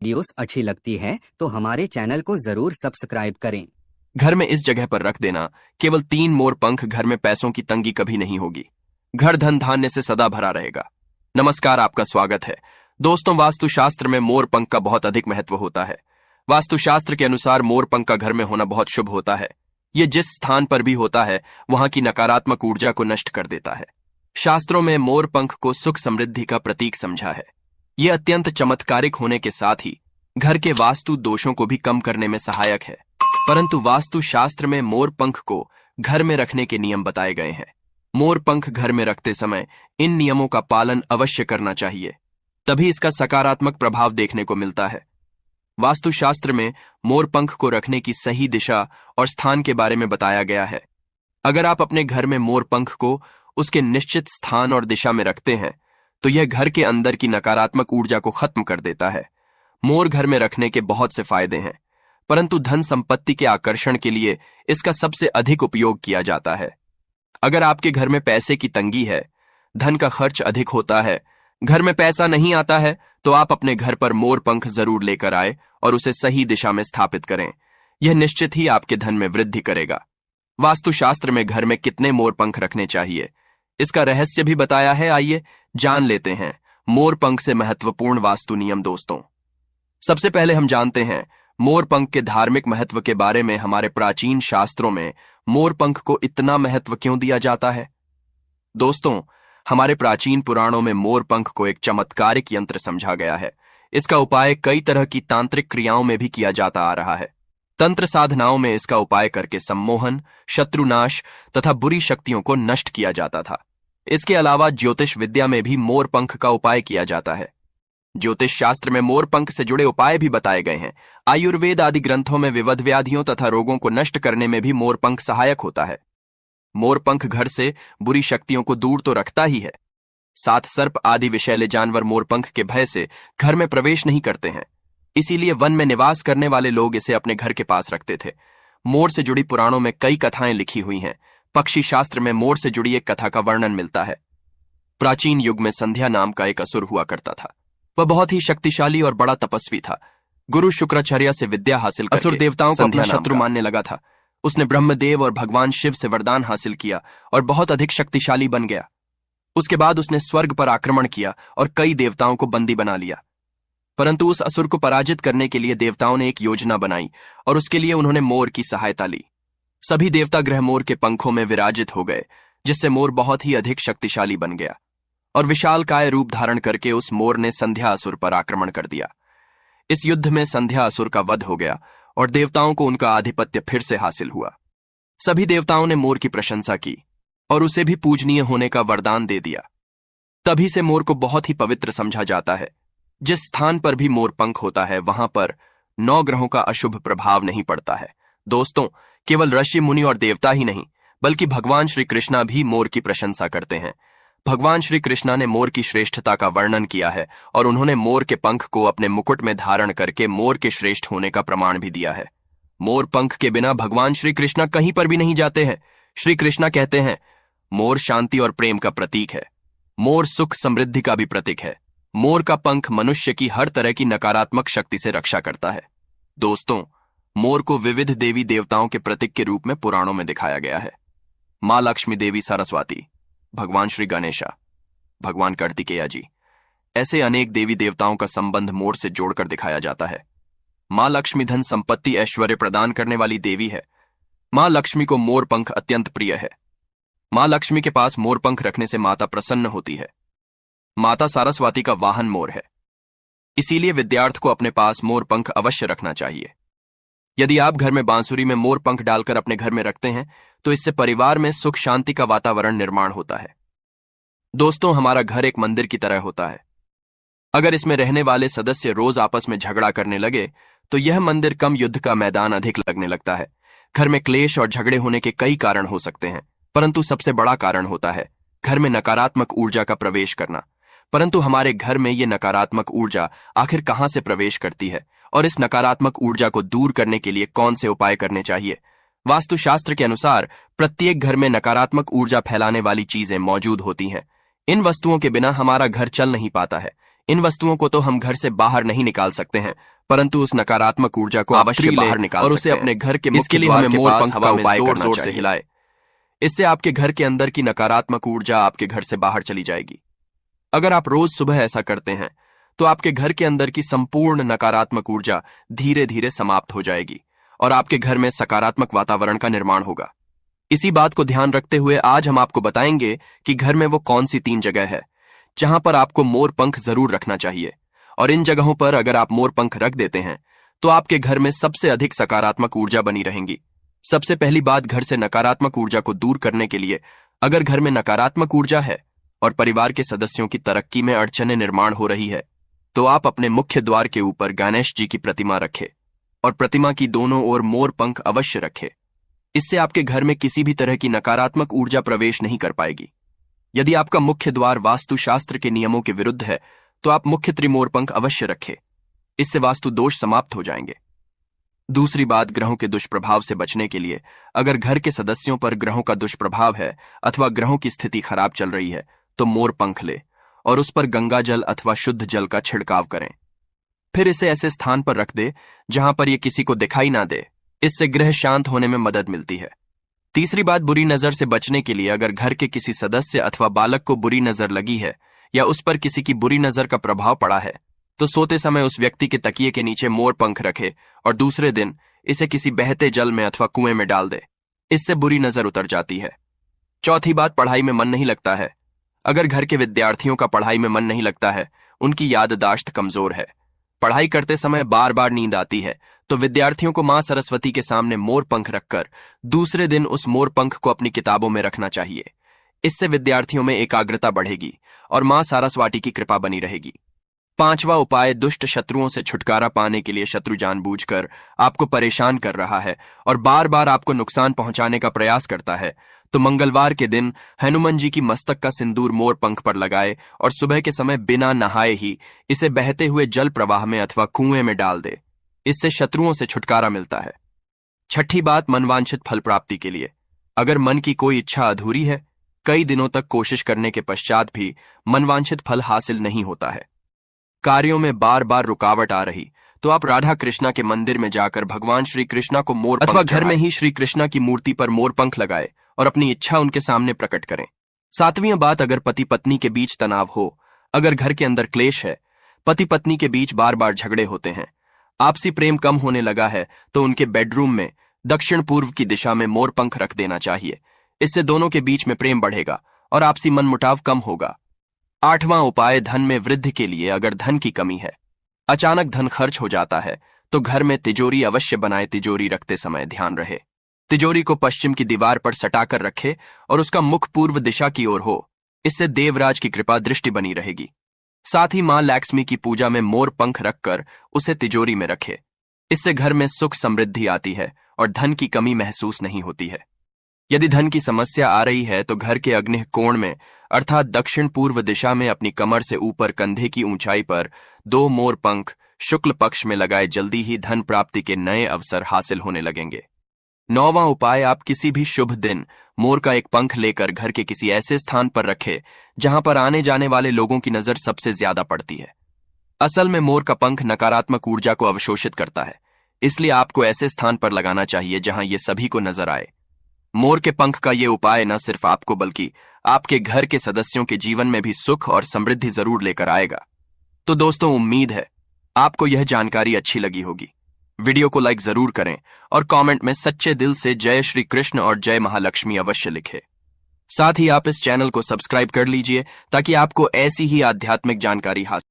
Videos अच्छी लगती है तो हमारे चैनल को जरूर सब्सक्राइब करें। घर में इस जगह पर रख देना, केवल 3 मोर पंख, घर में पैसों की तंगी कभी नहीं होगी। घर धन धान्य से सदा भरा रहेगा। नमस्कार, आपका स्वागत है। दोस्तों, वास्तुशास्त्र में मोर पंख का बहुत अधिक महत्व होता है। वास्तुशास्त्र के अनुसार मोर पंख का घर में होना बहुत शुभ होता है। ये जिस स्थान पर भी होता है वहां की नकारात्मक ऊर्जा को नष्ट कर देता है। शास्त्रों में मोर पंख को सुख समृद्धि का प्रतीक समझा है। यह अत्यंत चमत्कारिक होने के साथ ही घर के वास्तु दोषों को भी कम करने में सहायक है। परंतु वास्तु शास्त्र में मोर पंख को घर में रखने के नियम बताए गए हैं। मोर पंख घर में रखते समय इन नियमों का पालन अवश्य करना चाहिए, तभी इसका सकारात्मक प्रभाव देखने को मिलता है। वास्तुशास्त्र में मोर पंख को रखने की सही दिशा और स्थान के बारे में बताया गया है। अगर आप अपने घर में मोर पंख को उसके निश्चित स्थान और दिशा में रखते हैं तो यह घर के अंदर की नकारात्मक ऊर्जा को खत्म कर देता है। मोर घर में रखने के बहुत से फायदे हैं, परंतु धन संपत्ति के आकर्षण के लिए इसका सबसे अधिक उपयोग किया जाता है। अगर आपके घर में पैसे की तंगी है, धन का खर्च अधिक होता है, घर में पैसा नहीं आता है, तो आप अपने घर पर मोर पंख जरूर लेकर आए और उसे सही दिशा में स्थापित करें। यह निश्चित ही आपके धन में वृद्धि करेगा। वास्तुशास्त्र में घर में कितने मोर पंख रखने चाहिए, इसका रहस्य भी बताया है। आइए जान लेते हैं मोर पंख से महत्वपूर्ण वास्तु नियम। दोस्तों, सबसे पहले हम जानते हैं मोर पंख के धार्मिक महत्व के बारे में। हमारे प्राचीन शास्त्रों में मोर पंख को इतना महत्व क्यों दिया जाता है? दोस्तों, हमारे प्राचीन पुराणों में मोर पंख को एक चमत्कारिक यंत्र समझा गया है। इसका उपाय कई तरह की तांत्रिक क्रियाओं में भी किया जाता आ रहा है। तंत्र साधनाओं में इसका उपाय करके सम्मोहन, शत्रुनाश तथा बुरी शक्तियों को नष्ट किया जाता था। इसके अलावा ज्योतिष विद्या में भी मोर पंख का उपाय किया जाता है। ज्योतिष शास्त्र में मोर पंख से जुड़े उपाय भी बताए गए हैं। आयुर्वेद आदि ग्रंथों में विविध व्याधियों तथा रोगों को नष्ट करने में भी मोर पंख सहायक होता है। मोर पंख घर से बुरी शक्तियों को दूर तो रखता ही है, साथ सर्प आदि विषैले जानवर मोर पंख के भय से घर में प्रवेश नहीं करते हैं। इसीलिए वन में निवास करने वाले लोग इसे अपने घर के पास रखते थे। मोर से जुड़ी पुराणों में कई कथाएं लिखी हुई हैं। पक्षी शास्त्र में मोर से जुड़ी एक कथा का वर्णन मिलता है। प्राचीन युग में संध्या नाम का एक असुर हुआ करता था। वह बहुत ही शक्तिशाली और बड़ा तपस्वी था। गुरु शुक्राचार्य से विद्या हासिल करके असुर देवताओं को अपना शत्रु मानने लगा था। उसने ब्रह्मदेव और भगवान शिव से वरदान हासिल किया और बहुत अधिक शक्तिशाली बन गया। उसके बाद उसने स्वर्ग पर आक्रमण किया और कई देवताओं को बंदी बना लिया। परंतु उस असुर को पराजित करने के लिए देवताओं ने एक योजना बनाई और उसके लिए उन्होंने मोर की सहायता ली। सभी देवता ग्रह मोर के पंखों में विराजित हो गए, जिससे मोर बहुत ही अधिक शक्तिशाली बन गया और विशालकाय रूप धारण करके उस मोर ने संध्या असुर पर आक्रमण कर दिया। इस युद्ध में संध्या असुर का वध हो गया और देवताओं को उनका आधिपत्य फिर से हासिल हुआ। सभी देवताओं ने मोर की प्रशंसा की और उसे भी पूजनीय होने का वरदान दे दिया। तभी से मोर को बहुत ही पवित्र समझा जाता है। जिस स्थान पर भी मोर पंख होता है वहां पर 9 ग्रहों का अशुभ प्रभाव नहीं पड़ता है। दोस्तों, केवल ऋषि मुनि और देवता ही नहीं, बल्कि भगवान श्री कृष्णा भी मोर की प्रशंसा करते हैं। भगवान श्री कृष्णा ने मोर की श्रेष्ठता का वर्णन किया है और उन्होंने मोर के पंख को अपने मुकुट में धारण करके मोर के श्रेष्ठ होने का प्रमाण भी दिया है। मोर पंख के बिना भगवान श्री कृष्णा कहीं पर भी नहीं जाते हैं। श्री कृष्णा कहते हैं, मोर शांति और प्रेम का प्रतीक है। मोर सुख समृद्धि का भी प्रतीक है। मोर का पंख मनुष्य की हर तरह की नकारात्मक शक्ति से रक्षा करता है। दोस्तों, मोर को विविध देवी देवताओं के प्रतीक के रूप में पुराणों में दिखाया गया है। मां लक्ष्मी देवी सरस्वती, भगवान श्री गणेशा, भगवान कार्तिकेय जी, ऐसे अनेक देवी देवताओं का संबंध मोर से जोड़कर दिखाया जाता है। मां लक्ष्मी धन संपत्ति ऐश्वर्य प्रदान करने वाली देवी है। मां लक्ष्मी को मोर पंख अत्यंत प्रिय है। मां लक्ष्मी के पास मोर पंख रखने से माता प्रसन्न होती है। माता सरस्वती का वाहन मोर है, इसीलिए विद्यार्थी को अपने पास मोर पंख अवश्य रखना चाहिए। यदि आप घर में बांसुरी में मोर पंख डालकर अपने घर में रखते हैं तो इससे परिवार में सुख शांति का वातावरण निर्माण होता है। दोस्तों, हमारा घर एक मंदिर की तरह होता है। अगर इसमें रहने वाले सदस्य रोज आपस में झगड़ा करने लगे तो यह मंदिर कम युद्ध का मैदान अधिक लगने लगता है। घर में क्लेश और झगड़े होने के कई कारण हो सकते हैं, परंतु सबसे बड़ा कारण होता है घर में नकारात्मक ऊर्जा का प्रवेश करना। परंतु हमारे घर में ये नकारात्मक ऊर्जा आखिर कहां से प्रवेश करती है और इस नकारात्मक ऊर्जा को दूर करने के लिए कौन से उपाय करने चाहिए? वास्तुशास्त्र के अनुसार प्रत्येक घर में नकारात्मक ऊर्जा फैलाने वाली चीजें मौजूद होती हैं। इन वस्तुओं के बिना हमारा घर चल नहीं पाता है। इन वस्तुओं को तो हम घर से बाहर नहीं निकाल सकते हैं, परंतु उस नकारात्मक ऊर्जा को अवश्य बाहर निकाल और उसे अपने घर के मुख्य द्वार के पास हवा में जोर-जोर से हिलाए। इससे आपके घर के अंदर की नकारात्मक ऊर्जा आपके घर से बाहर चली जाएगी। अगर आप रोज सुबह ऐसा करते हैं तो आपके घर के अंदर की संपूर्ण नकारात्मक ऊर्जा धीरे धीरे समाप्त हो जाएगी और आपके घर में सकारात्मक वातावरण का निर्माण होगा। इसी बात को ध्यान रखते हुए आज हम आपको बताएंगे कि घर में वो कौन सी 3 जगह है जहां पर आपको मोर पंख जरूर रखना चाहिए, और इन जगहों पर अगर आप मोर पंख रख देते हैं तो आपके घर में सबसे अधिक सकारात्मक ऊर्जा बनी रहेंगी। सबसे पहली बात, घर से नकारात्मक ऊर्जा को दूर करने के लिए अगर घर में नकारात्मक ऊर्जा है और परिवार के सदस्यों की तरक्की में अड़चनें निर्माण हो रही है तो आप अपने मुख्य द्वार के ऊपर गणेश जी की प्रतिमा रखें और प्रतिमा की दोनों ओर मोर पंख अवश्य रखें। इससे आपके घर में किसी भी तरह की नकारात्मक ऊर्जा प्रवेश नहीं कर पाएगी। यदि आपका मुख्य द्वार वास्तुशास्त्र के नियमों के विरुद्ध है तो आप मुख्य त्रिमोर पंख अवश्य रखें। इससे वास्तु दोष समाप्त हो जाएंगे। दूसरी बात, ग्रहों के दुष्प्रभाव से बचने के लिए अगर घर के सदस्यों पर ग्रहों का दुष्प्रभाव है अथवा ग्रहों की स्थिति खराब चल रही है तो मोर पंख ले और उस पर गंगा जल अथवा शुद्ध जल का छिड़काव करें। फिर इसे ऐसे स्थान पर रख दे जहां पर यह किसी को दिखाई ना दे। इससे ग्रह शांत होने में मदद मिलती है। तीसरी बात, बुरी नजर से बचने के लिए अगर घर के किसी सदस्य अथवा बालक को बुरी नजर लगी है या उस पर किसी की बुरी नजर का प्रभाव पड़ा है तो सोते समय उस व्यक्ति के तकिए के नीचे मोर पंख रखे और दूसरे दिन इसे किसी बहते जल में अथवा कुएं में डाल दे। इससे बुरी नजर उतर जाती है। चौथी बात, पढ़ाई में मन नहीं लगता है। अगर घर के विद्यार्थियों का पढ़ाई में मन नहीं लगता है, उनकी याददाश्त कमजोर है, पढ़ाई करते समय बार बार नींद आती है, तो विद्यार्थियों को मां सरस्वती के सामने मोर पंख रखकर दूसरे दिन उस मोर पंख को अपनी किताबों में रखना चाहिए। इससे विद्यार्थियों में एकाग्रता बढ़ेगी और मां सरस्वती की कृपा बनी रहेगी। पांचवा उपाय, दुष्ट शत्रुओं से छुटकारा पाने के लिए शत्रु जानबूझकर आपको परेशान कर रहा है और बार बार आपको नुकसान पहुंचाने का प्रयास करता है तो मंगलवार के दिन हनुमान जी की मस्तक का सिंदूर मोर पंख पर लगाए और सुबह के समय बिना नहाए ही इसे बहते हुए जल प्रवाह में अथवा कुएं में डाल दे। इससे शत्रुओं से छुटकारा मिलता है। छठी बात, मनवांछित फल प्राप्ति के लिए अगर मन की कोई इच्छा अधूरी है, कई दिनों तक कोशिश करने के पश्चात भी मनवांछित फल हासिल नहीं होता है, कार्यों में बार बार रुकावट आ रही, तो आप राधा कृष्णा के मंदिर में जाकर भगवान श्री कृष्णा को मोर अथवा घर में ही श्री कृष्णा की मूर्ति पर मोर पंख लगाए और अपनी इच्छा उनके सामने प्रकट करें। सातवीं बात, अगर पति पत्नी के बीच तनाव हो, अगर घर के अंदर क्लेश है, पति पत्नी के बीच बार बार झगड़े होते हैं, आपसी प्रेम कम होने लगा है तो उनके बेडरूम में दक्षिण पूर्व की दिशा में मोर पंख रख देना चाहिए। इससे दोनों के बीच में प्रेम बढ़ेगा और आपसी मनमुटाव कम होगा। आठवां उपाय, धन में वृद्धि के लिए अगर धन की कमी है, अचानक धन खर्च हो जाता है तो घर में तिजोरी अवश्य बनाए। तिजोरी रखते समय ध्यान रहे तिजोरी को पश्चिम की दीवार पर सटाकर रखे और उसका मुख पूर्व दिशा की ओर हो। इससे देवराज की कृपा दृष्टि बनी रहेगी। साथ ही मां लक्ष्मी की पूजा में मोर पंख रखकर उसे तिजोरी में रखे। इससे घर में सुख समृद्धि आती है और धन की कमी महसूस नहीं होती है। यदि धन की समस्या आ रही है तो घर के अग्नि कोण में अर्थात दक्षिण पूर्व दिशा में अपनी कमर से ऊपर कंधे की ऊंचाई पर 2 मोर पंख शुक्ल पक्ष में लगाए। जल्दी ही धन प्राप्ति के नए अवसर हासिल होने लगेंगे। 9वां उपाय, आप किसी भी शुभ दिन मोर का एक पंख लेकर घर के किसी ऐसे स्थान पर रखें जहां पर आने जाने वाले लोगों की नजर सबसे ज्यादा पड़ती है। असल में मोर का पंख नकारात्मक ऊर्जा को अवशोषित करता है, इसलिए आपको ऐसे स्थान पर लगाना चाहिए जहां ये सभी को नजर आए। मोर के पंख का ये उपाय न सिर्फ आपको बल्कि आपके घर के सदस्यों के जीवन में भी सुख और समृद्धि जरूर लेकर आएगा। तो दोस्तों, उम्मीद है आपको यह जानकारी अच्छी लगी होगी। वीडियो को लाइक जरूर करें और कमेंट में सच्चे दिल से जय श्री कृष्ण और जय महालक्ष्मी अवश्य लिखें। साथ ही आप इस चैनल को सब्सक्राइब कर लीजिए ताकि आपको ऐसी ही आध्यात्मिक जानकारी हासिल